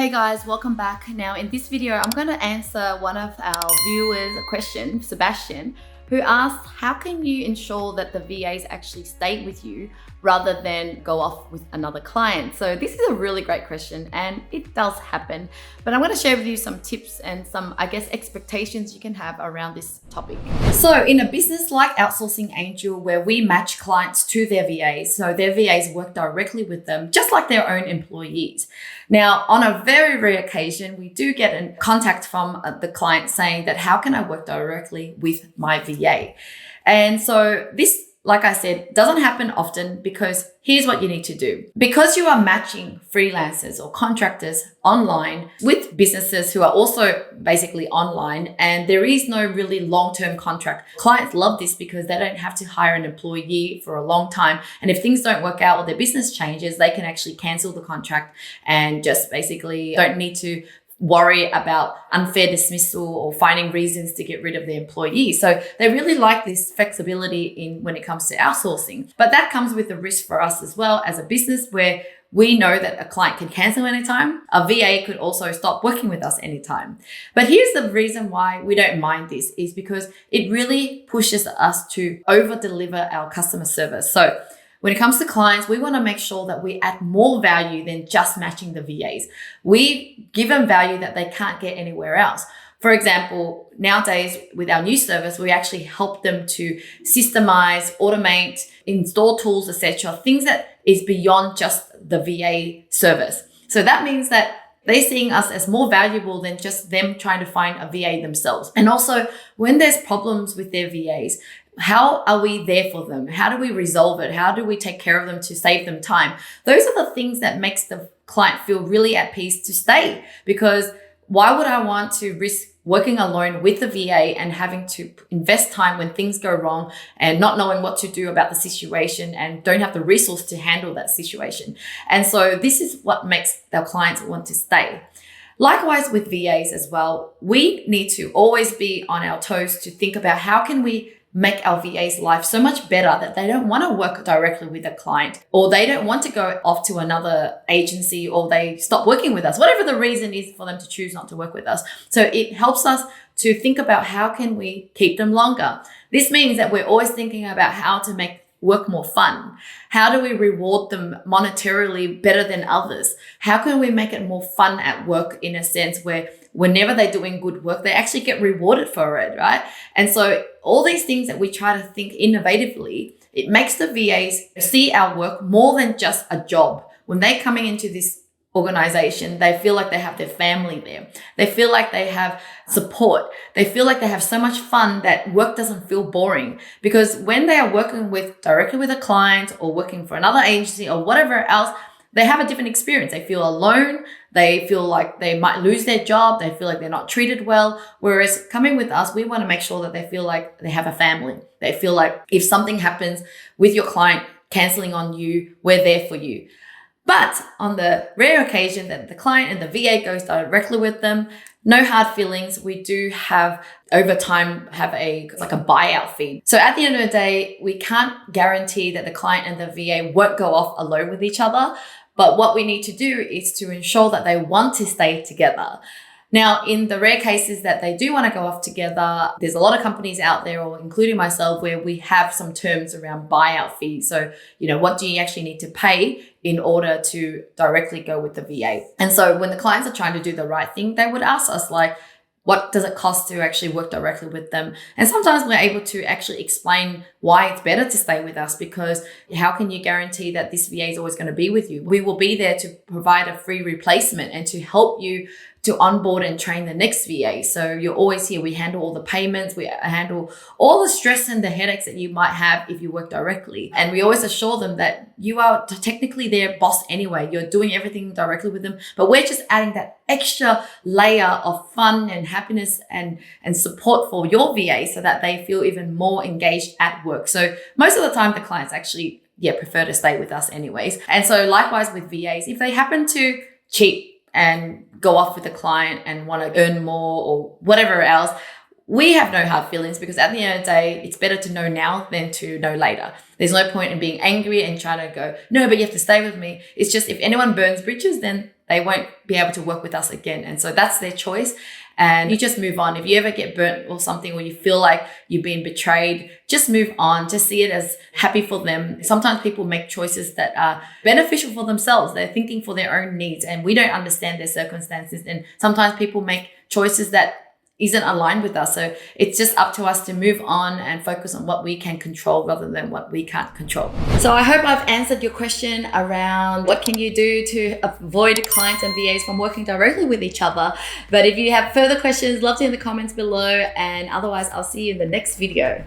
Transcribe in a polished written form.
Hey guys, welcome back. Now in this video, I'm going to answer one of our viewers' question, Sebastian, who asked, how can you ensure that the VAs actually stay with you rather than go off with another client? So this is a really great question and it does happen, but I'm going to share with you some tips and some, expectations you can have around this topic. So in a business like Outsourcing Angel, where we match clients to their VAs, so their VAs work directly with them, just like their own employees. Now, on a very rare occasion, we do get a contact from the client saying that, how can I work directly with my VA? And so this, like I said, doesn't happen often, because here's what you need to do. Because you are matching freelancers or contractors online with businesses who are also basically online, and there is no really long-term contract. Clients love this because they don't have to hire an employee for a long time. And if things don't work out or their business changes, they can actually cancel the contract and just basically don't need to worry about unfair dismissal or finding reasons to get rid of the employee. So they really like this flexibility in when it comes to outsourcing. But that comes with a risk for us as well as a business, where we know that a client can cancel anytime. A VA could also stop working with us anytime. But here's the reason why we don't mind this, is because it really pushes us to over deliver our customer service. So when it comes to clients, we want to make sure that we add more value than just matching the VAs. We give them value that they can't get anywhere else. For example, nowadays with our new service, we actually help them to systemize, automate, install tools, etc., things that is beyond just the VA service. So that means that they're seeing us as more valuable than just them trying to find a VA themselves. And also, when there's problems with their VAs, how are we there for them? How do we resolve it? How do we take care of them to save them time? Those are the things that makes the client feel really at peace to stay. Because why would I want to risk working alone with the VA and having to invest time when things go wrong and not knowing what to do about the situation and don't have the resource to handle that situation? And so this is what makes our clients want to stay. Likewise with VAs as well, we need to always be on our toes to think about how can we make our VA's life so much better that they don't want to work directly with a client, or they don't want to go off to another agency, or they stop working with us, whatever the reason is for them to choose not to work with us. So it helps us to think about how can we keep them longer. This means that we're always thinking about how to make work more fun. How do we reward them monetarily better than others? How can we make it more fun at work, in a sense where whenever they're doing good work, they actually get rewarded for it, right? And so all these things that we try to think innovatively, it makes the VAs see our work more than just a job. When they're coming into this organization, they feel like they have their family there. They feel like they have support. They feel like they have so much fun that work doesn't feel boring. Because when they are working directly with a client or working for another agency or whatever else, they have a different experience. They feel alone. They feel like they might lose their job. They feel like they're not treated well. Whereas coming with us, we want to make sure that they feel like they have a family. They feel like if something happens with your client canceling on you, we're there for you. But on the rare occasion that the client and the VA goes directly with them, no hard feelings. We do have over time have a buyout fee. So at the end of the day, we can't guarantee that the client and the VA won't go off alone with each other. But what we need to do is to ensure that they want to stay together. Now, in the rare cases that they do want to go off together, there's a lot of companies out there, or including myself, where we have some terms around buyout fees. So, what do you actually need to pay in order to directly go with the VA? And so when the clients are trying to do the right thing, they would ask us, like, what does it cost to actually work directly with them? And sometimes we're able to actually explain why it's better to stay with us, because how can you guarantee that this VA is always going to be with you? We will be there to provide a free replacement and to help you to onboard and train the next VA. So you're always here. We handle all the payments. We handle all the stress and the headaches that you might have if you work directly. And we always assure them that you are technically their boss anyway. You're doing everything directly with them, but we're just adding that extra layer of fun and happiness and support for your VA so that they feel even more engaged at work. So most of the time, the clients actually, prefer to stay with us anyways. And so likewise with VAs, if they happen to cheat and go off with the client and want to earn more or whatever else, we have no hard feelings, because at the end of the day, it's better to know now than to know later. There's no point in being angry and trying to go, no, but you have to stay with me. It's just, if anyone burns bridges, then they won't be able to work with us again. And so that's their choice. And you just move on. If you ever get burnt or something, or you feel like you've been betrayed, just move on. Just see it as happy for them. Sometimes people make choices that are beneficial for themselves. They're thinking for their own needs, and we don't understand their circumstances. And sometimes people make choices that isn't aligned with us. So it's just up to us to move on and focus on what we can control rather than what we can't control. So I hope I've answered your question around what can you do to avoid clients and VAs from working directly with each other. But if you have further questions, love to in the comments below. And otherwise, I'll see you in the next video.